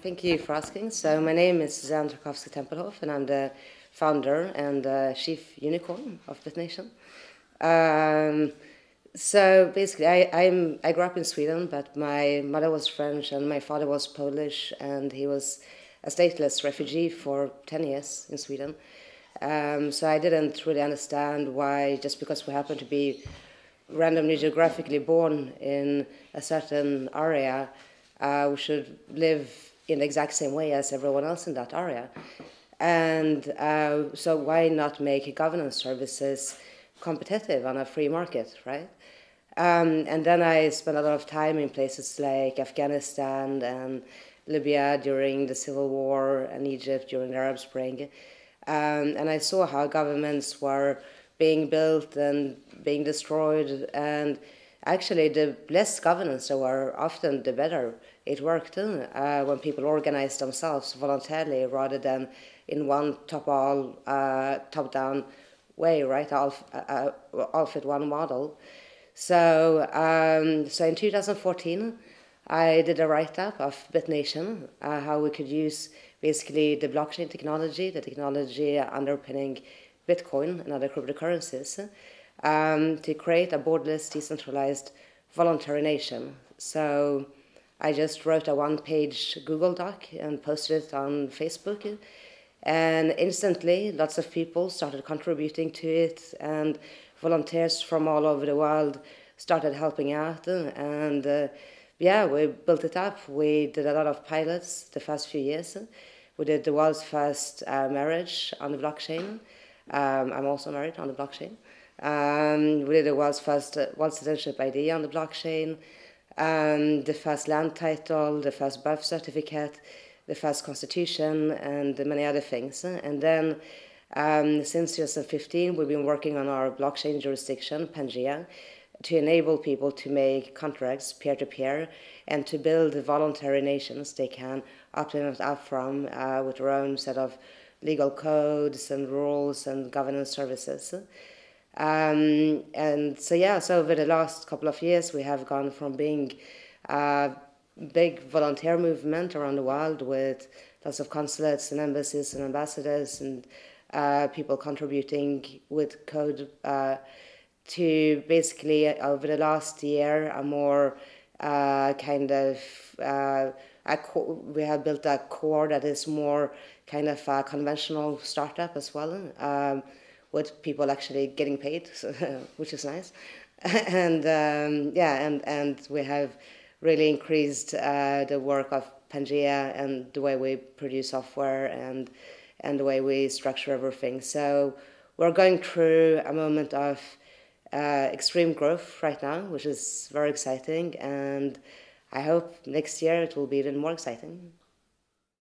Thank you for asking. So my name is Susanne Tarkowski Tempelhof, and I'm the founder and chief unicorn of Bitnation. So basically, I grew up in Sweden, but my mother was French and my father was Polish, and he was a stateless refugee for 10 years in Sweden. So I didn't really understand why, just because we happen to be randomly geographically born in a certain area, we should live in the exact same way as everyone else in that area. And so why not make governance services competitive on a free market, right? And then I spent a lot of time in places like Afghanistan and Libya during the Civil War and Egypt during the Arab Spring. And I saw how governments were being built and being destroyed, and actually the less governance there were, often the better it worked when people organized themselves voluntarily rather than in one top-down way, right? All fit one model. So in 2014, I did a write-up of Bitnation, how we could use basically the blockchain technology, the technology underpinning Bitcoin and other cryptocurrencies, to create a borderless, decentralized, voluntary nation. So I just wrote a one-page Google Doc and posted it on Facebook, and instantly lots of people started contributing to it, and volunteers from all over the world started helping out, and yeah, we built it up. We did a lot of pilots the first few years. We did the world's first marriage on the blockchain. I'm also married on the blockchain. We did the world's first world citizenship ID on the blockchain, the first land title, the first birth certificate, the first constitution, and many other things. And then since 2015, we've been working on our blockchain jurisdiction, Pangea, to enable people to make contracts peer-to-peer and to build voluntary nations they can opt in and out from with their own set of legal codes and rules and governance services. And so, yeah, so over the last couple of years, we have gone from being a big volunteer movement around the world with lots of consulates and embassies and ambassadors and people contributing with code to basically, over the last year, a more we have built a core that is more kind of a conventional startup as well, with people actually getting paid, which is nice. And and we have really increased the work of Pangea and the way we produce software and the way we structure everything. So we're going through a moment of extreme growth right now, which is very exciting, and I hope next year it will be even more exciting.